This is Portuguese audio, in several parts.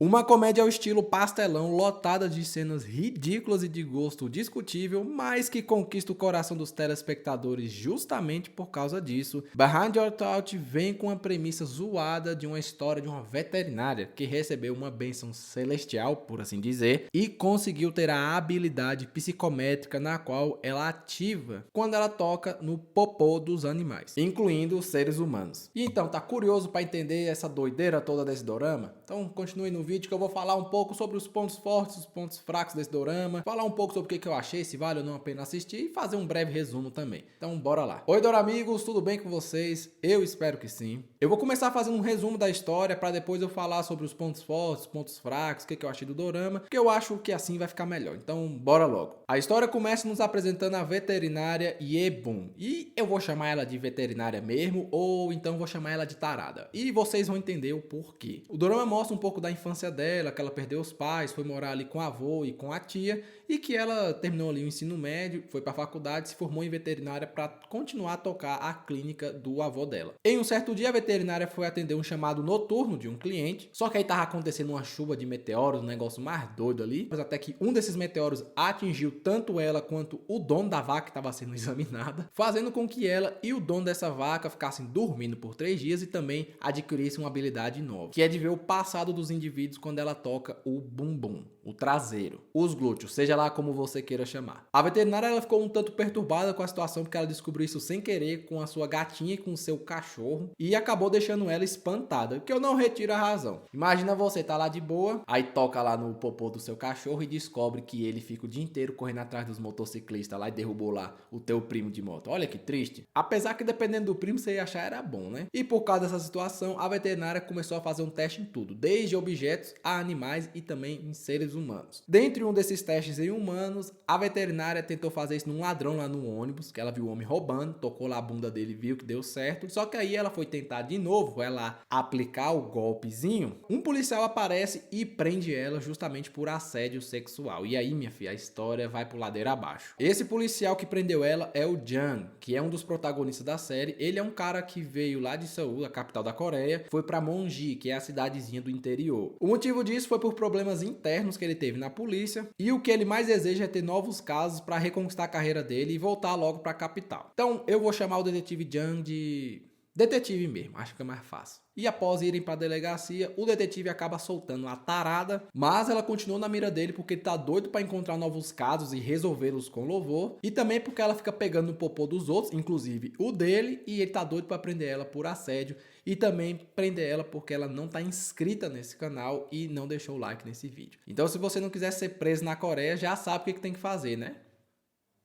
Uma comédia ao estilo pastelão, lotada de cenas ridículas e de gosto discutível, mas que conquista o coração dos telespectadores justamente por causa disso. Behind Your Thought vem com a premissa zoada de uma história de uma veterinária que recebeu uma bênção celestial, por assim dizer, e conseguiu ter a habilidade psicométrica na qual ela ativa quando ela toca no popô dos animais, incluindo os seres humanos. E então, tá curioso para entender essa doideira toda desse dorama? Então continue no vídeo que eu vou falar um pouco sobre os pontos fortes e os pontos fracos desse dorama, falar um pouco sobre o que eu achei, se vale ou não a pena assistir e fazer um breve resumo também. Então bora lá. Oi doramigos, tudo bem com vocês? Eu espero que sim. Eu vou começar fazendo um resumo da história para depois eu falar sobre os pontos fortes, os pontos fracos, o que eu achei do dorama, porque eu acho que assim vai ficar melhor. Então bora logo. A história começa nos apresentando a veterinária Yebun, e eu vou chamar ela de veterinária mesmo, ou então vou chamar ela de tarada. E vocês vão entender o porquê. O dorama mostra um pouco da infância dela, que ela perdeu os pais, foi morar ali com a avô e com a tia, e que ela terminou ali o ensino médio, foi para a faculdade, se formou em veterinária para continuar a tocar a clínica do avô dela. Em um certo dia, a veterinária foi atender um chamado noturno de um cliente, só que aí tava acontecendo uma chuva de meteoros, um negócio mais doido ali, mas até que um desses meteoros atingiu tanto ela quanto o dono da vaca que estava sendo examinada, fazendo com que ela e o dono dessa vaca ficassem dormindo por 3 dias e também adquirissem uma habilidade nova, que é de ver o passado dos indivíduos quando ela toca o bumbum, o traseiro, os glúteos, seja lá como você queira chamar. A veterinária ela ficou um tanto perturbada com a situação porque ela descobriu isso sem querer com a sua gatinha e com o seu cachorro e acabou deixando ela espantada, que eu não retiro a razão. Imagina você tá lá de boa, aí toca lá no popô do seu cachorro e descobre que ele fica o dia inteiro correndo atrás dos motociclistas lá e derrubou lá o teu primo de moto. Olha que triste. Apesar que dependendo do primo você ia achar era bom, né? E por causa dessa situação, a veterinária começou a fazer um teste em tudo, desde objetos a animais e também em seres humanos. Dentre um desses testes em humanos, a veterinária tentou fazer isso num ladrão lá no ônibus, que ela viu o homem roubando, tocou lá a bunda dele e viu que deu certo. Só que aí ela foi tentar de novo, vai lá aplicar o golpezinho. Um policial aparece e prende ela justamente por assédio sexual. E aí, minha filha, a história vai pro ladeira abaixo. Esse policial que prendeu ela é o Jang, que é um dos protagonistas da série. Ele é um cara que veio lá de Seul, a capital da Coreia, foi pra Monji, que é a cidadezinha do interior. O motivo disso foi por problemas internos que ele teve na polícia, e o que ele mais deseja é ter novos casos para reconquistar a carreira dele e voltar logo para a capital. Então eu vou chamar o detetive Jang de detetive mesmo, acho que é mais fácil. E após irem para a delegacia, o detetive acaba soltando a tarada, mas ela continua na mira dele porque ele tá doido para encontrar novos casos e resolvê-los com louvor, e também porque ela fica pegando no popô dos outros, inclusive o dele, e ele tá doido para prender ela por assédio e também prender ela porque ela não tá inscrita nesse canal e não deixou o like nesse vídeo. Então se você não quiser ser preso na Coreia, já sabe o que tem que fazer, né?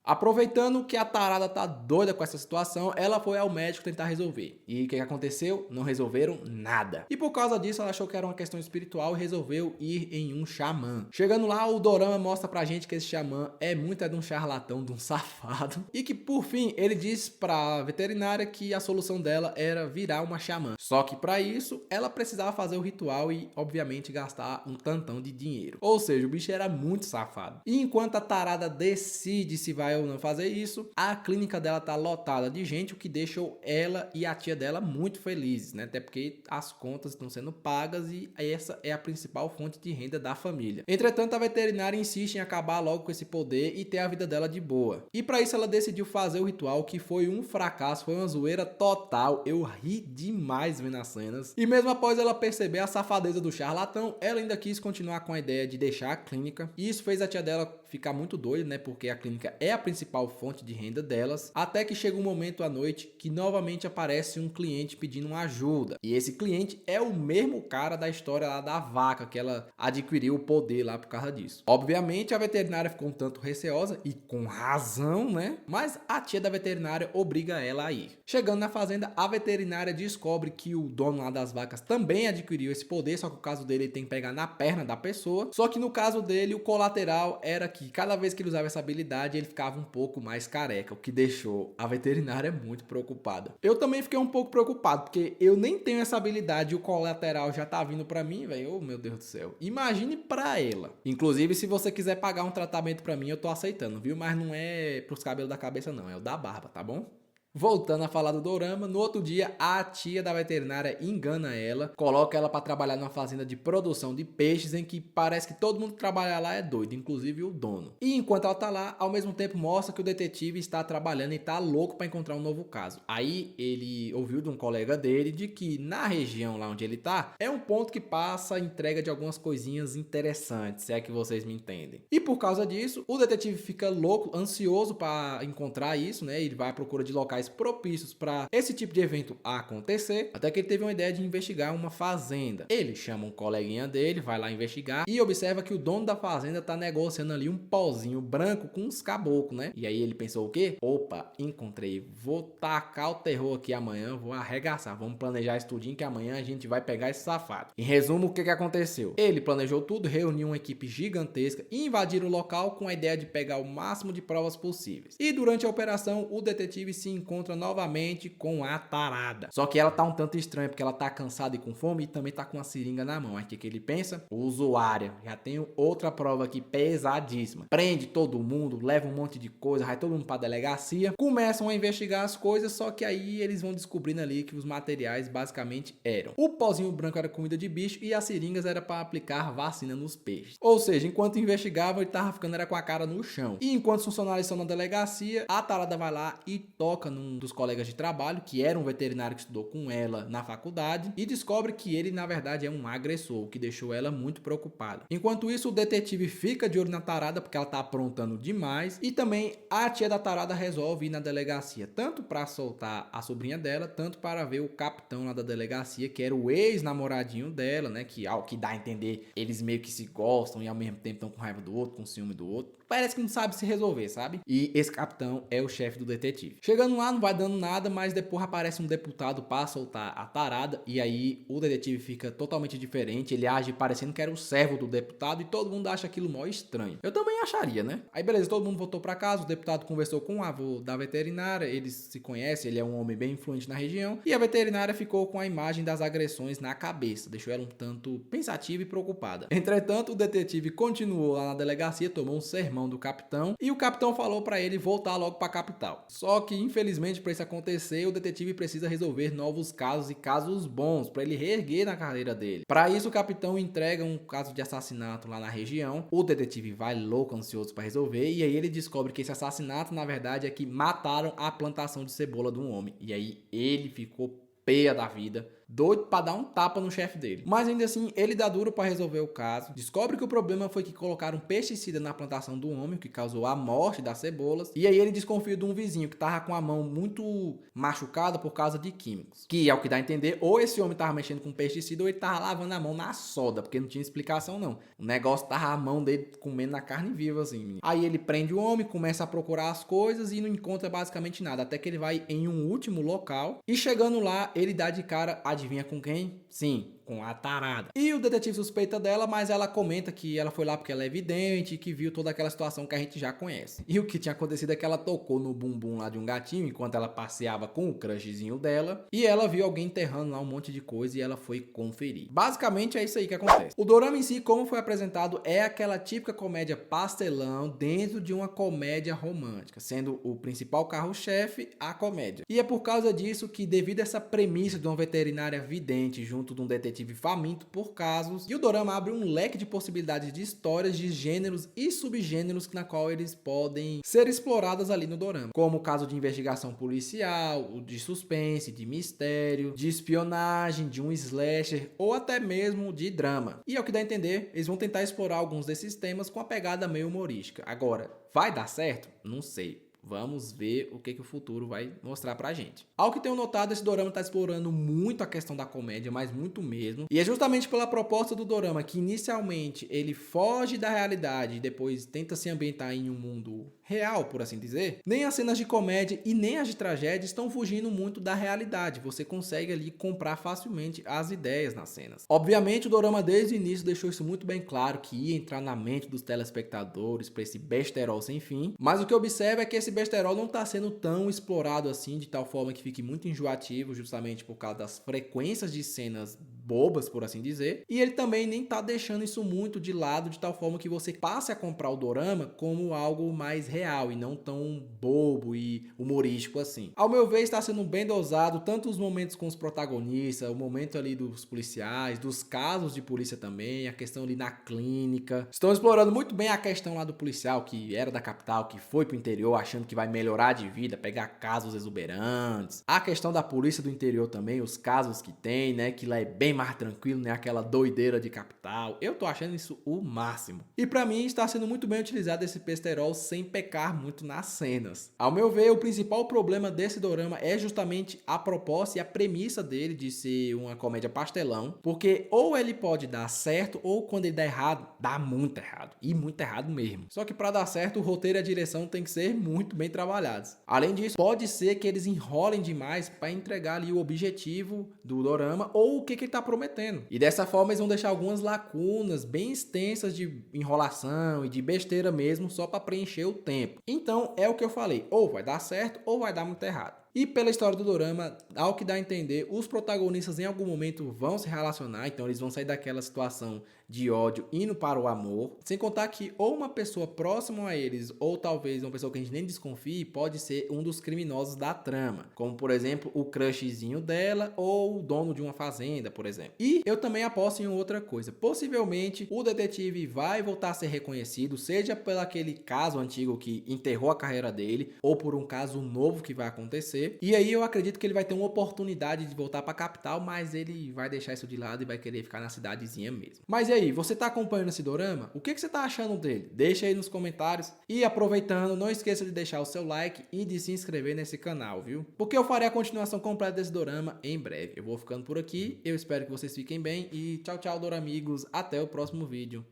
Aproveitando que a tarada tá doida com essa situação, ela foi ao médico tentar resolver. E o que aconteceu? Não resolveram nada. E por causa disso, ela achou que era uma questão espiritual e resolveu ir em um xamã. Chegando lá, o dorama mostra pra gente que esse xamã é muito de um charlatão, de um safado. E que, por fim, ele diz pra veterinária que a solução dela era virar uma xamã. Só que pra isso, ela precisava fazer o ritual e, obviamente, gastar um tantão de dinheiro. Ou seja, o bicho era muito safado. E enquanto a tarada decide se vai ou não fazer isso, a clínica dela tá lotada de gente, o que deixou ela e a tia dela muito felizes, né? Até porque as contas estão sendo pagas e essa é a principal fonte de renda da família. Entretanto, a veterinária insiste em acabar logo com esse poder e ter a vida dela de boa. E para isso ela decidiu fazer o ritual, que foi um fracasso, foi uma zoeira total. Eu ri demais vendo as cenas. E mesmo após ela perceber a safadeza do charlatão, ela ainda quis continuar com a ideia de deixar a clínica. E isso fez a tia dela ficar muito doida, né? Porque a clínica é a principal fonte de renda delas, até que chega um momento à noite que novamente aparece um cliente pedindo uma ajuda. E esse cliente é o mesmo cara da história lá da vaca, que ela adquiriu o poder lá por causa disso. Obviamente a veterinária ficou um tanto receosa, e com razão, né? Mas a tia da veterinária obriga ela a ir. Chegando na fazenda, a veterinária descobre que o dono lá das vacas também adquiriu esse poder, só que o caso dele ele tem que pegar na perna da pessoa. Só que no caso dele, o colateral era que cada vez que ele usava essa habilidade, ele ficava um pouco mais careca, o que deixou a veterinária muito preocupada. Eu também fiquei um pouco preocupado, porque eu nem tenho essa habilidade e o colateral já tá vindo pra mim, velho. Oh, meu Deus do céu. Imagine pra ela. Inclusive, se você quiser pagar um tratamento pra mim, eu tô aceitando, viu? Mas não é pros cabelos da cabeça, não. É o da barba, tá bom? Voltando a falar do dorama, no outro dia a tia da veterinária engana ela, coloca ela pra trabalhar numa fazenda de produção de peixes em que parece que todo mundo que trabalha lá é doido, inclusive o dono. E enquanto ela tá lá, ao mesmo tempo mostra que o detetive está trabalhando e tá louco pra encontrar um novo caso. Aí ele ouviu de um colega dele de que na região lá onde ele tá, é um ponto que passa a entrega de algumas coisinhas interessantes, se é que vocês me entendem. E por causa disso, o detetive fica louco, ansioso pra encontrar isso, né? Ele vai à procura de locais propícios para esse tipo de evento acontecer, até que ele teve uma ideia de investigar uma fazenda. Ele chama um coleguinha dele, vai lá investigar e observa que o dono da fazenda tá negociando ali um pozinho branco com uns caboclos, né? E aí ele pensou o quê? Opa, encontrei, vou tacar o terror aqui amanhã, vou arregaçar, vamos planejar isso tudinho que amanhã a gente vai pegar esse safado. Em resumo, o que aconteceu? Ele planejou tudo, reuniu uma equipe gigantesca e invadiram o local com a ideia de pegar o máximo de provas possíveis. E durante a operação, o detetive se encontra novamente com a tarada. Só que ela tá um tanto estranha, porque ela tá cansada e com fome e também tá com uma seringa na mão. Aí o que ele pensa? Usuária. Já tenho outra prova aqui pesadíssima. Prende todo mundo, leva um monte de coisa, vai todo mundo pra delegacia. Começam a investigar as coisas, só que aí eles vão descobrindo ali que os materiais basicamente eram: o pozinho branco era comida de bicho e as seringas era para aplicar vacina nos peixes. Ou seja, enquanto investigavam, ele tava ficando era com a cara no chão. E enquanto os funcionários estão na delegacia, a tarada vai lá e toca num dos colegas de trabalho, que era um veterinário que estudou com ela na faculdade, e descobre que ele na verdade é um agressor, o que deixou ela muito preocupada. Enquanto isso, o detetive fica de olho na tarada porque ela tá aprontando demais, e também a tia da tarada resolve ir na delegacia, tanto para soltar a sobrinha dela, tanto para ver o capitão lá da delegacia, que era o ex-namoradinho dela, né, que ao que dá a entender, eles meio que se gostam e ao mesmo tempo estão com raiva do outro, com ciúme do outro. Parece que não sabe se resolver, sabe? E esse capitão é o chefe do detetive. Chegando lá, não vai dando nada, mas depois aparece um deputado para soltar a tarada, e aí o detetive fica totalmente diferente, ele age parecendo que era o servo do deputado e todo mundo acha aquilo mó estranho. Eu também acharia, né? Aí beleza, todo mundo voltou para casa, o deputado conversou com o avô da veterinária, eles se conhecem, ele é um homem bem influente na região, e a veterinária ficou com a imagem das agressões na cabeça, deixou ela um tanto pensativa e preocupada. Entretanto, o detetive continuou lá na delegacia, tomou um sermão do capitão, e o capitão falou para ele voltar logo para a capital. Só que infelizmente para isso acontecer, o detetive precisa resolver novos casos e casos bons para ele reerguer na carreira dele. Para isso, o capitão entrega um caso de assassinato lá na região. O detetive vai louco, ansioso para resolver, e aí ele descobre que esse assassinato na verdade é que mataram a plantação de cebola de um homem. E aí ele ficou pé da vida, doido pra dar um tapa no chefe dele. Mas ainda assim, ele dá duro pra resolver o caso, descobre que o problema foi que colocaram pesticida na plantação do homem, o que causou a morte das cebolas, e aí ele desconfia de um vizinho que tava com a mão muito machucada por causa de químicos, que é o que dá a entender, ou esse homem tava mexendo com pesticida, ou ele tava lavando a mão na soda, porque não tinha explicação não. O negócio tava a mão dele comendo na carne viva assim, menino. Aí ele prende o homem, começa a procurar as coisas e não encontra basicamente nada, até que ele vai em um último local, e chegando lá, ele dá de cara, adivinha com quem? Sim, com a tarada. E o detetive suspeita dela, mas ela comenta que ela foi lá porque ela é evidente e que viu toda aquela situação que a gente já conhece. E o que tinha acontecido é que ela tocou no bumbum lá de um gatinho enquanto ela passeava com o crushzinho dela, e ela viu alguém enterrando lá um monte de coisa e ela foi conferir. Basicamente é isso aí que acontece. O dorama em si, como foi apresentado, é aquela típica comédia pastelão dentro de uma comédia romântica, sendo o principal carro-chefe a comédia. E é por causa disso que, devido a essa premissa de uma veterinária vidente junto de um detetive faminto por casos, e o dorama abre um leque de possibilidades de histórias, de gêneros e subgêneros na qual eles podem ser exploradas ali no dorama, como o caso de investigação policial, o de suspense, de mistério, de espionagem, de um slasher ou até mesmo de drama. E ao que dá a entender, eles vão tentar explorar alguns desses temas com a pegada meio humorística. Agora, vai dar certo? Não sei. Vamos ver o que o futuro vai mostrar pra gente. Ao que tenho notado, esse dorama tá explorando muito a questão da comédia, mas muito mesmo. E é justamente pela proposta do dorama, que inicialmente ele foge da realidade e depois tenta se ambientar em um mundo real, por assim dizer. Nem as cenas de comédia e nem as de tragédia estão fugindo muito da realidade. Você consegue ali comprar facilmente as ideias nas cenas. Obviamente, o dorama desde o início deixou isso muito bem claro, que ia entrar na mente dos telespectadores pra esse besterol sem fim. Mas o que eu observo é que esse besterol não está sendo tão explorado assim, de tal forma que fique muito enjoativo, justamente por causa das frequências de cenas bobas, por assim dizer, e ele também nem tá deixando isso muito de lado, de tal forma que você passe a comprar o dorama como algo mais real e não tão bobo e humorístico assim. Ao meu ver, está sendo bem dosado, tanto os momentos com os protagonistas, o momento ali dos policiais, dos casos de polícia também, a questão ali na clínica. Estão explorando muito bem a questão lá do policial que era da capital, que foi pro interior achando que vai melhorar de vida, pegar casos exuberantes. A questão da polícia do interior também, os casos que tem, né, que lá é bem mais tranquilo, né, aquela doideira de capital. Eu tô achando isso o máximo. E pra mim está sendo muito bem utilizado esse besterol sem pecar muito nas cenas. Ao meu ver, o principal problema desse dorama é justamente a proposta e a premissa dele de ser uma comédia pastelão, porque ou ele pode dar certo ou quando ele dá errado, dá muito errado, e muito errado mesmo. Só que para dar certo, o roteiro e a direção tem que ser muito bem trabalhados. Além disso, pode ser que eles enrolem demais para entregar ali o objetivo do dorama ou o que ele tá prometendo. E dessa forma eles vão deixar algumas lacunas bem extensas de enrolação e de besteira mesmo, só para preencher o tempo. Então é o que eu falei, ou vai dar certo ou vai dar muito errado. E pela história do dorama, ao que dá a entender, os protagonistas em algum momento vão se relacionar, então eles vão sair daquela situação de ódio indo para o amor, sem contar que ou uma pessoa próxima a eles, ou talvez uma pessoa que a gente nem desconfie, pode ser um dos criminosos da trama, como por exemplo o crushzinho dela ou o dono de uma fazenda, por exemplo. E eu também aposto em outra coisa, possivelmente o detetive vai voltar a ser reconhecido, seja pelo aquele caso antigo que enterrou a carreira dele, ou por um caso novo que vai acontecer. E aí eu acredito que ele vai ter uma oportunidade de voltar para a capital, mas ele vai deixar isso de lado e vai querer ficar na cidadezinha mesmo. Mas e aí, você tá acompanhando esse dorama? O que você tá achando dele? Deixa aí nos comentários. E aproveitando, não esqueça de deixar o seu like e de se inscrever nesse canal, viu? Porque eu farei a continuação completa desse dorama em breve. Eu vou ficando por aqui, eu espero que vocês fiquem bem e tchau, tchau, doramigos. Até o próximo vídeo.